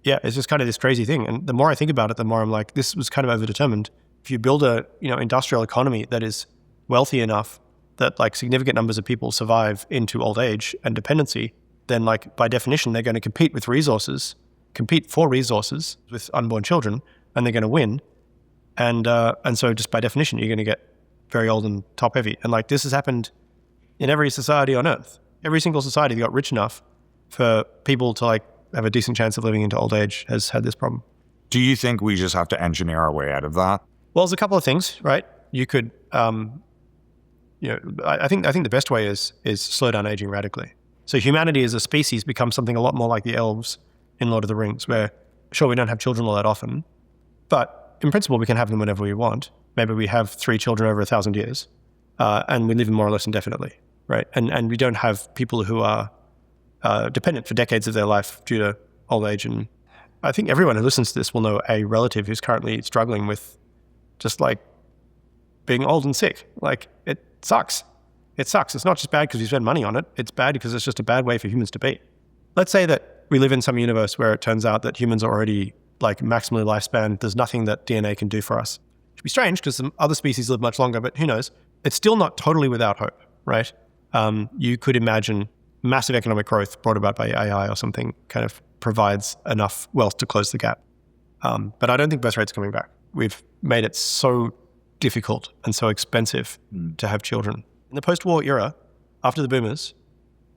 it's just kind of this crazy thing. And the more I think about it, the more I'm like, this was kind of overdetermined. If you build a, industrial economy that is wealthy enough that like significant numbers of people survive into old age and dependency, then like by definition, they're going to compete for resources with unborn children, and they're going to win. And so just by definition, you're going to get very old and top heavy. And like this has happened in every society on earth. Every single society that got rich enough for people to like have a decent chance of living into old age has had this problem. Do you think we just have to engineer our way out of that? Well, there's a couple of things, right? You could, I think the best way is slow down aging radically. So humanity as a species becomes something a lot more like the elves in Lord of the Rings, where sure, we don't have children all that often, but in principle, we can have them whenever we want. Maybe we have 3 children over 1,000 years, and we live more or less indefinitely, right? And we don't have people who are dependent for decades of their life due to old age. And I think everyone who listens to this will know a relative who's currently struggling with just like being old and sick. Like it sucks. It sucks. It's not just bad because we spend money on it. It's bad because it's just a bad way for humans to be. Let's say that we live in some universe where it turns out that humans are already like maximally lifespan. There's nothing that DNA can do for us. It'd be strange because some other species live much longer, but who knows? It's still not totally without hope, right? You could imagine massive economic growth brought about by AI or something kind of provides enough wealth to close the gap. But I don't think birth rate's coming back. We've made it so difficult and so expensive to have children. In the post-war era, after the boomers,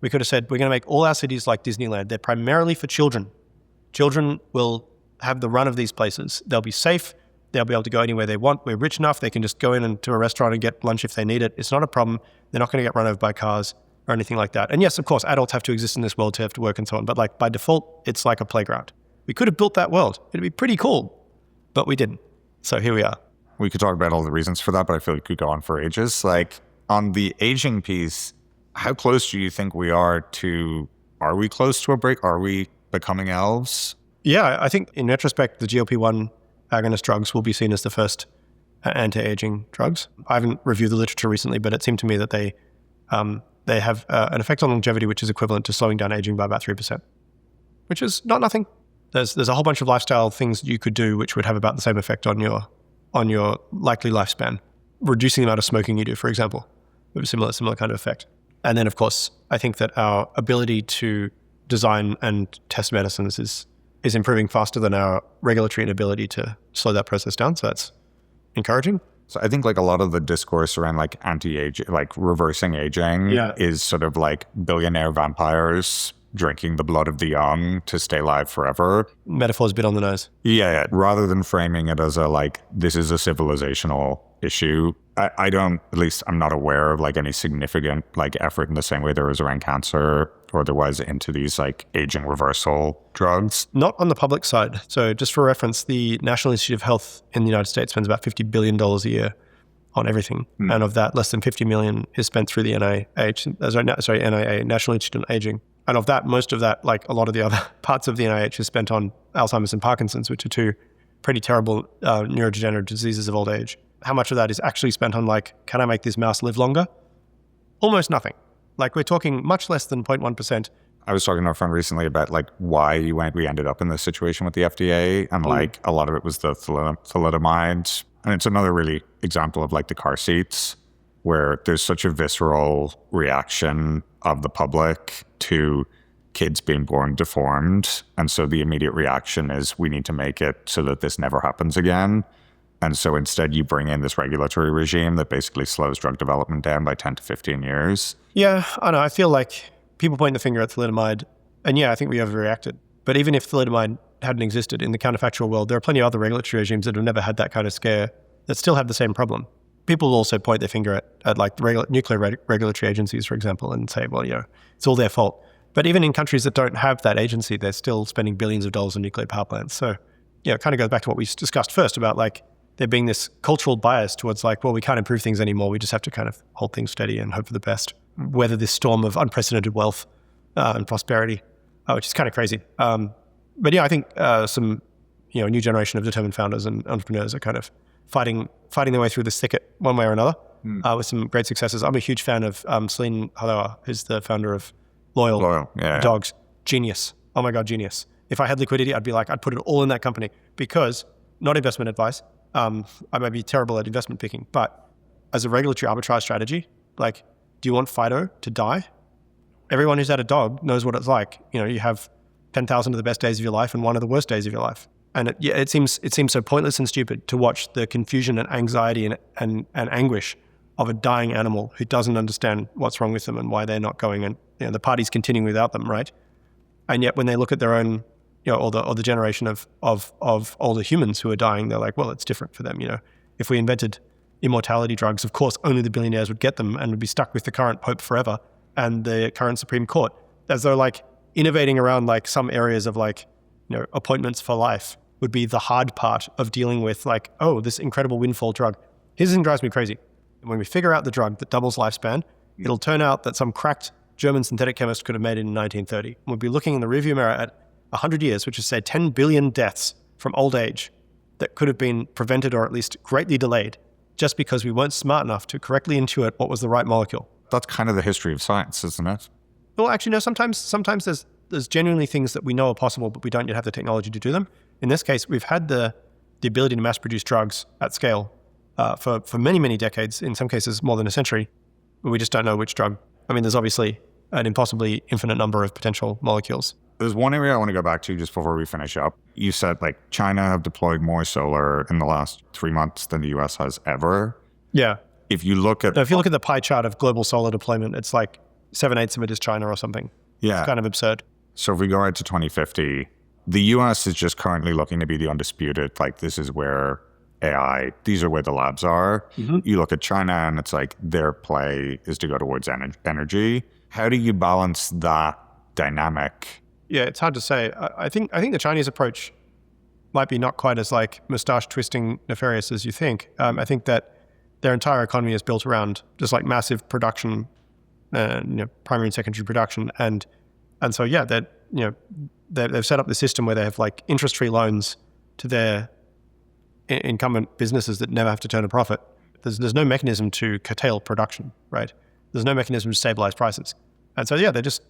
we could have said, we're going to make all our cities like Disneyland. They're primarily for children. Children will have the run of these places. They'll be safe. They'll be able to go anywhere they want. We're rich enough. They can just go into a restaurant and get lunch if they need it. It's not a problem. They're not going to get run over by cars or anything like that. And yes, of course, adults have to exist in this world to have to work and so on. But like by default, it's like a playground. We could have built that world. It'd be pretty cool, but we didn't. So here we are. We could talk about all the reasons for that, but I feel like we could go on for ages. Like on the aging piece, how close do you think we are close to a break? Are we becoming elves? Yeah, I think in retrospect, the GLP-1 agonist drugs will be seen as the first anti-aging drugs. I haven't reviewed the literature recently, but it seemed to me that they have an effect on longevity which is equivalent to slowing down aging by about 3%, which is not nothing. There's a whole bunch of lifestyle things you could do which would have about the same effect on your likely lifespan. Reducing the amount of smoking you do, for example, with a similar kind of effect. And then, of course, I think that our ability to design and test medicines is improving faster than our regulatory inability to slow that process down. So that's encouraging. So I think like a lot of the discourse around like anti-aging, like reversing aging is sort of like billionaire vampires drinking the blood of the young to stay alive forever. Metaphor's a bit on the nose. Yeah. Rather than framing it as a like, this is a civilizational issue. I don't, at least I'm not aware of like any significant like effort in the same way there is around cancer or there was into these like aging reversal drugs. Not on the public side. So just for reference, the National Institute of Health in the United States spends about $50 billion a year on everything. And of that, less than 50 million is spent through the NIA, National Institute on Aging. And of that, most of that, like a lot of the other parts of the NIH is spent on Alzheimer's and Parkinson's, which are two pretty terrible neurodegenerative diseases of old age. How much of that is actually spent on like, can I make this mouse live longer? Almost nothing. Like we're talking much less than 0.1%. I was talking to a friend recently about like why we ended up in this situation with the FDA. And like a lot of it was the thalidomide. And it's another really example of like the car seats where there's such a visceral reaction of the public to kids being born deformed. And so the immediate reaction is we need to make it so that this never happens again. And so instead you bring in this regulatory regime that basically slows drug development down by 10 to 15 years. Yeah, I know. I feel like people point the finger at thalidomide, and yeah, I think we overreacted. But even if thalidomide hadn't existed in the counterfactual world, there are plenty of other regulatory regimes that have never had that kind of scare that still have the same problem. People will also point their finger at like the nuclear regulatory agencies, for example, and say, well, it's all their fault. But even in countries that don't have that agency, they're still spending billions of dollars on nuclear power plants. So, it kind of goes back to what we discussed first about like there being this cultural bias towards like, well, we can't improve things anymore. We just have to kind of hold things steady and hope for the best, weather this storm of unprecedented wealth and prosperity, which is kind of crazy. But yeah, I think some new generation of determined founders and entrepreneurs are kind of fighting their way through this thicket one way or another with some great successes. I'm a huge fan of Celine Haloa, who's the founder of Loyal Dogs. Genius. Oh my God, genius. If I had liquidity, I'd put it all in that company because, not investment advice, I may be terrible at investment picking, but as a regulatory arbitrage strategy, like, do you want Fido to die? Everyone who's had a dog knows what it's like. You have 10,000 of the best days of your life and one of the worst days of your life. And it seems so pointless and stupid to watch the confusion and anxiety and anguish of a dying animal who doesn't understand what's wrong with them and why they're not going, and the party's continuing without them, right? And yet when they look at their own, or the generation of older humans who are dying, they're like, well, it's different for them. If we invented immortality drugs, of course, only the billionaires would get them and would be stuck with the current Pope forever and the current Supreme Court, as though like innovating around like some areas of like, appointments for life would be the hard part of dealing with like, oh, this incredible windfall drug. Here's the thing that drives me crazy. When we figure out the drug that doubles lifespan, it'll turn out that some cracked German synthetic chemist could have made it in 1930. And we'll be looking in the rearview mirror at 100 years, which is say 10 billion deaths from old age that could have been prevented or at least greatly delayed just because we weren't smart enough to correctly intuit what was the right molecule. That's kind of the history of science, isn't it? Well, actually, no, sometimes there's genuinely things that we know are possible, but we don't yet have the technology to do them. In this case, we've had the ability to mass produce drugs at scale for many, many decades, in some cases more than a century, but we just don't know which drug. I mean, there's obviously an impossibly infinite number of potential molecules. There's one area I want to go back to just before we finish up. You said like China have deployed more solar in the last 3 months than the US has ever. Yeah. If you look at the pie chart of global solar deployment, it's like 7/8 of it is China or something. Yeah. It's kind of absurd. So if we go out to 2050, the US is just currently looking to be the undisputed, like this is where AI, these are where the labs are. Mm-hmm. You look at China and it's like their play is to go towards energy. How do you balance that dynamic? Yeah, it's hard to say. I think the Chinese approach might be not quite as like mustache twisting nefarious as you think. I think that their entire economy is built around just like massive production, primary and secondary production, and so yeah, that they've set up the system where they have like interest-free loans to their incumbent businesses that never have to turn a profit. There's no mechanism to curtail production, right? There's no mechanism to stabilize prices, and so yeah, they're just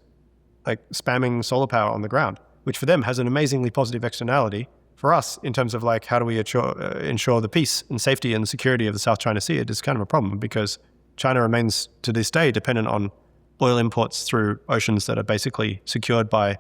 like spamming solar power on the ground, which for them has an amazingly positive externality. For us, in terms of like how do we ensure the peace and safety and security of the South China Sea, it is kind of a problem because China remains to this day dependent on oil imports through oceans that are basically secured by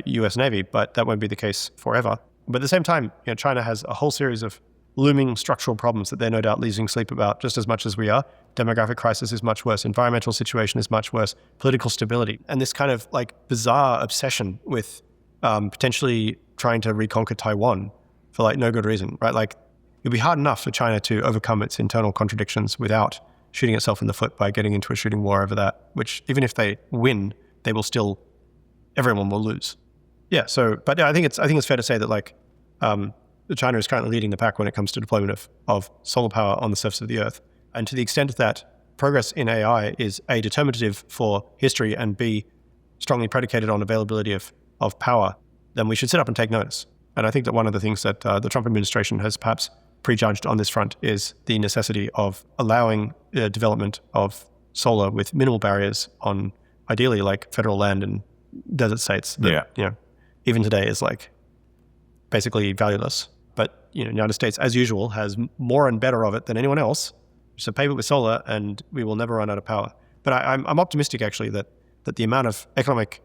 US Navy, but that won't be the case forever. But at the same time, China has a whole series of looming structural problems that they're no doubt losing sleep about just as much as we are. Demographic crisis is much worse. Environmental situation is much worse. Political stability. And this kind of like bizarre obsession with potentially trying to reconquer Taiwan for like no good reason, right? Like it'd be hard enough for China to overcome its internal contradictions without shooting itself in the foot by getting into a shooting war over that, which even if they win, everyone will lose. Yeah. So, but I think it's fair to say that like China is currently leading the pack when it comes to deployment of solar power on the surface of the Earth. And to the extent that progress in AI is A, determinative for history, and B, strongly predicated on availability of power, then we should sit up and take notice. And I think that one of the things that the Trump administration has perhaps prejudged on this front is the necessity of allowing development of solar with minimal barriers on ideally like federal land and desert states that, even today is like basically valueless. But, the United States, as usual, has more and better of it than anyone else. So pave it with solar and we will never run out of power. But I'm optimistic actually that the amount of economic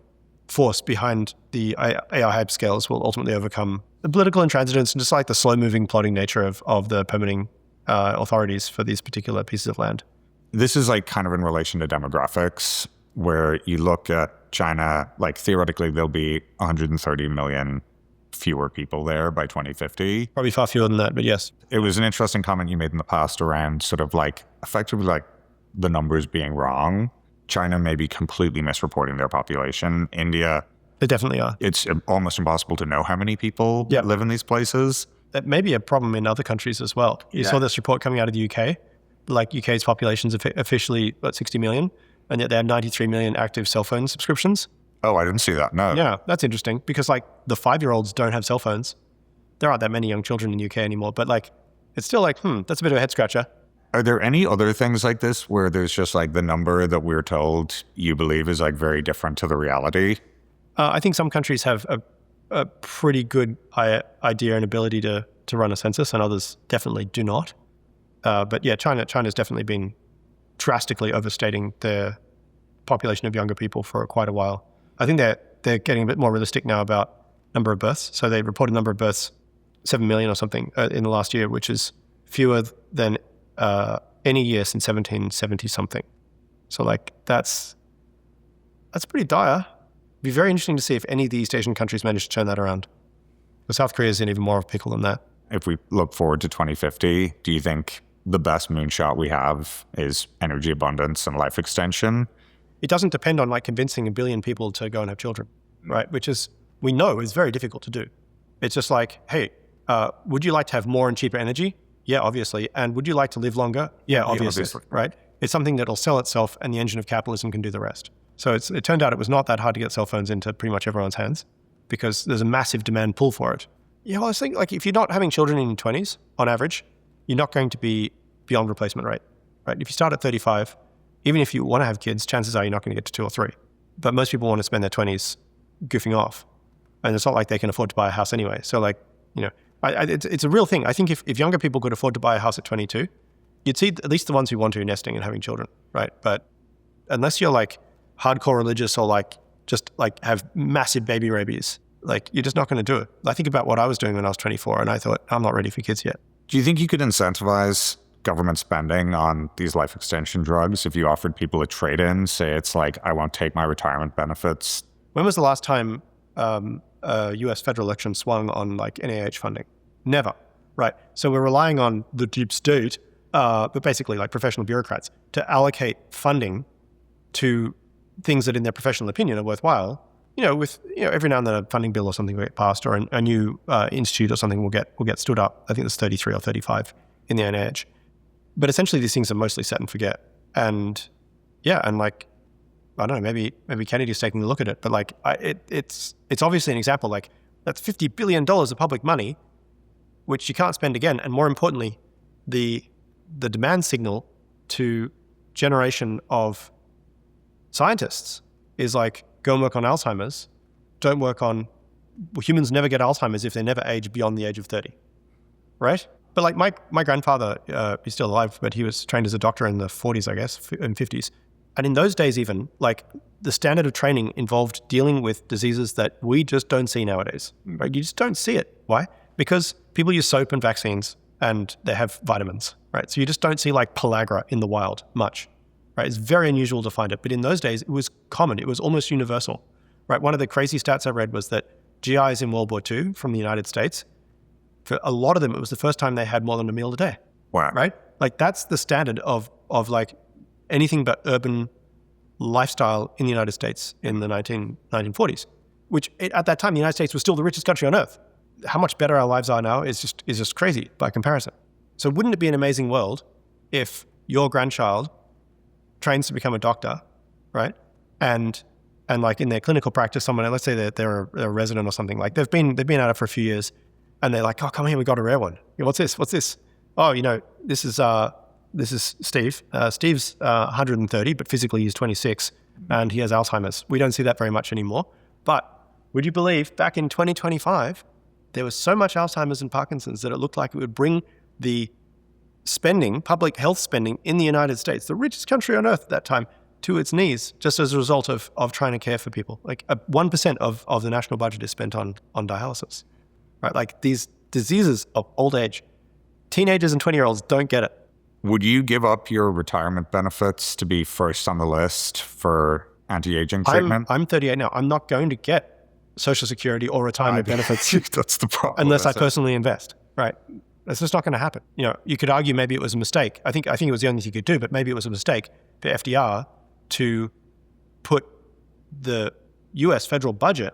force behind the AI hype scales will ultimately overcome the political intransigence and just like the slow-moving, plodding nature of the permitting authorities for these particular pieces of land. This is like kind of in relation to demographics, where you look at China, like theoretically there'll be 130 million fewer people there by 2050. Probably far fewer than that, but yes. It was an interesting comment you made in the past around sort of like effectively like the numbers being wrong. China may be completely misreporting their population. India, They definitely are. it's almost impossible to know how many people live in these places. That may be a problem in other countries as well. You saw this report coming out of the UK. Like UK's population is officially, 60 million, and yet they have 93 million active cell phone subscriptions. Oh, I didn't see that. No. Yeah, that's interesting because like the 5-year-olds don't have cell phones. There aren't that many young children in the UK anymore, but like it's still like, that's a bit of a head scratcher. Are there any other things like this where there's just like the number that we're told you believe is like very different to the reality? I think some countries have a pretty good idea and ability to run a census, and others definitely do not. But yeah, China's definitely been drastically overstating their population of younger people for quite a while. I think they're getting a bit more realistic now about number of births. So they reported number of births, 7 million or something in the last year, which is fewer than any year since 1770 something. So like that's pretty dire. It'd be very interesting to see if any of the East Asian countries manage to turn that around. But South Korea is in even more of a pickle than that. If we look forward to 2050, do you think the best moonshot we have is energy abundance and life extension? It doesn't depend on like convincing 1 billion people to go and have children, right? Which is, we know is very difficult to do. It's just like, hey, would you like to have more and cheaper energy? Yeah, obviously. And would you like to live longer? Yeah, obviously. Right? It's something that'll sell itself and the engine of capitalism can do the rest. So it turned out it was not that hard to get cell phones into pretty much everyone's hands because there's a massive demand pull for it. Yeah, well, I was thinking like if you're not having children in your 20s, on average, you're not going to be beyond replacement rate, right? If you start at 35, even if you want to have kids, chances are you're not going to get to 2 or 3. But most people want to spend their 20s goofing off. And it's not like they can afford to buy a house anyway. So like, it's a real thing. I think if younger people could afford to buy a house at 22, you'd see at least the ones who want to nesting and having children, right? But unless you're like hardcore religious or like just like have massive baby rabies, like you're just not going to do it. I think about what I was doing when I was 24 and I thought, I'm not ready for kids yet. Do you think you could incentivize government spending on these life extension drugs if you offered people a trade-in? Say it's like, I won't take my retirement benefits. When was the last time a US federal election swung on like NIH funding? Never, right? So we're relying on the deep state, but basically like professional bureaucrats to allocate funding to things that in their professional opinion are worthwhile. With every now and then a funding bill or something will get passed, or a new institute or something will get stood up. I think there's 33 or 35 in the NIH. But essentially these things are mostly set and forget. And yeah, and like, I don't know, maybe Kennedy's taking a look at it, but like it's obviously an example, like that's $50 billion of public money, which you can't spend again. And more importantly, the demand signal to generation of scientists is like, go and work on Alzheimer's. Don't work on, humans never get Alzheimer's if they never age beyond the age of 30, right? But like my grandfather, he's still alive, but he was trained as a doctor in the 40s, I guess, and 50s. And in those days even, like the standard of training involved dealing with diseases that we just don't see nowadays. Right? You just don't see it. Why? Because people use soap and vaccines and they have vitamins, right? So you just don't see like pellagra in the wild much, right? It's very unusual to find it. But in those days, it was common. It was almost universal, right? One of the crazy stats I read was that GIs in World War II from the United States, for a lot of them, it was the first time they had more than a meal a day. Wow. Right? Like that's the standard of like anything but urban lifestyle in the United States in the 1940s, which at that time, the United States was still the richest country on earth. How much better our lives are now is just crazy by comparison. So wouldn't it be an amazing world if your grandchild trains to become a doctor, right? And like in their clinical practice, someone, let's say they're a resident or something, like they've been at it for a few years, and they're like, oh, come here, we got a rare one. What's this? Oh, this is Steve. Steve's 130, but physically he's 26, and he has Alzheimer's. We don't see that very much anymore. But would you believe back in 2025, there was so much Alzheimer's and Parkinson's that it looked like it would bring the spending, public health spending in the United States, the richest country on earth at that time, to its knees, just as a result of trying to care for people. Like 1% of the national budget is spent on dialysis. right? Like these diseases of old age, teenagers and 20-year-olds don't get it. Would you give up your retirement benefits to be first on the list for anti-aging treatment? I'm 38 now. I'm not going to get Social Security or retirement benefits That's the problem. unless I personally invest, right? That's just not going to happen. You could argue maybe it was a mistake. I think it was the only thing you could do, but maybe it was a mistake for FDR to put the US federal budget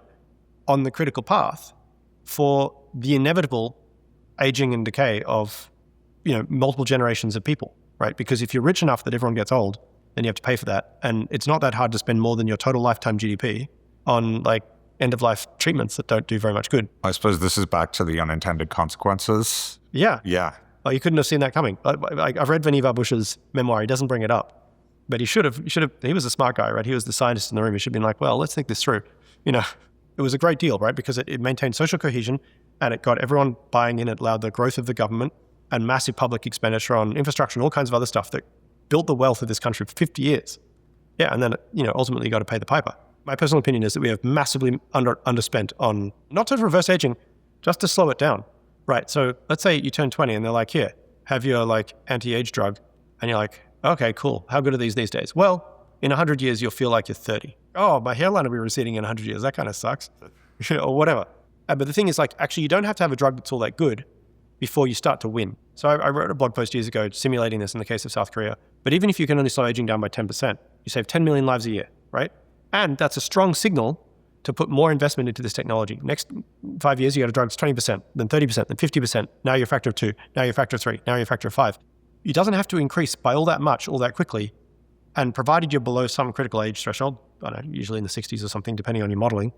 on the critical path for the inevitable aging and decay of multiple generations of people, right? Because if you're rich enough that everyone gets old, then you have to pay for that. And it's not that hard to spend more than your total lifetime GDP on like end-of-life treatments that don't do very much good. I suppose this is back to the unintended consequences. Yeah. Yeah. Oh, you couldn't have seen that coming. I've read Vannevar Bush's memoir. He doesn't bring it up, but he should have. He was a smart guy, right? He was the scientist in the room. He should have been like, well, let's think this through. It was a great deal, right? Because it maintained social cohesion and it got everyone buying in. It allowed the growth of the government and massive public expenditure on infrastructure and all kinds of other stuff that built the wealth of this country for 50 years. Yeah, and then, ultimately you got to pay the piper. My personal opinion is that we have massively underspent on, not to reverse aging, just to slow it down, right? So let's say you turn 20 and they're like, here, have your like anti-age drug. And you're like, okay, cool. How good are these days? Well, in 100 years, you'll feel like you're 30. Oh, my hairline will be receding in 100 years. That kind of sucks. Or whatever. But the thing is, like, actually, you don't have to have a drug that's all that good before you start to win. So I wrote a blog post years ago simulating this in the case of South Korea. But even if you can only slow aging down by 10%, you save 10 million lives a year, right? And that's a strong signal to put more investment into this technology. Next 5 years, you got a drug that's 20%, then 30%, then 50%. Now you're a factor of 2, now you're a factor of 3, now you're a factor of 5. It doesn't have to increase by all that much, all that quickly. And provided you're below some critical age threshold, I don't know, usually in the 60s or something, depending on your modeling,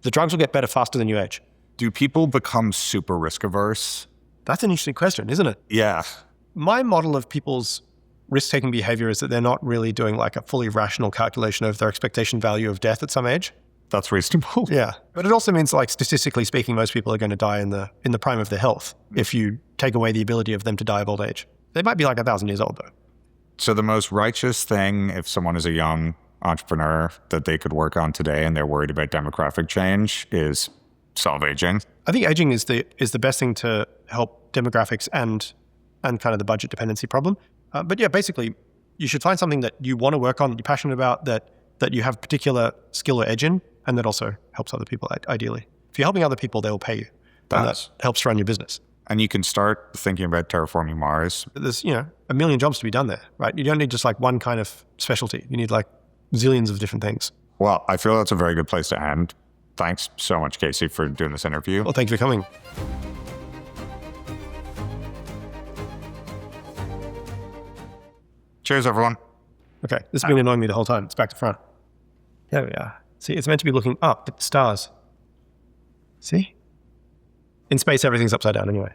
the drugs will get better faster than you age. Do people become super risk averse? That's an interesting question, isn't it? Yeah. My model of people's risk-taking behavior is that they're not really doing like a fully rational calculation of their expectation value of death at some age. That's reasonable. Yeah. But it also means, like, statistically speaking, most people are going to die in the prime of their health if you take away the ability of them to die of old age. They might be like 1,000 years old, though. So the most righteous thing, if someone is a young entrepreneur, that they could work on today and they're worried about demographic change, is solve aging. I think aging is the best thing to help demographics and kind of the budget dependency problem. But yeah, basically, you should find something that you want to work on, that you're passionate about, that you have particular skill or edge in, and that also helps other people, ideally. If you're helping other people, they will pay you. And that helps run your business. And you can start thinking about terraforming Mars. There's, a million jobs to be done there, right? You don't need just like one kind of specialty. You need like zillions of different things. Well, I feel that's a very good place to end. Thanks so much, Casey, for doing this interview. Well, thank you for coming. Cheers, everyone. Okay, this has been annoying me the whole time. It's back to front. There we are. See, it's meant to be looking up at the stars. See? In space, everything's upside down anyway.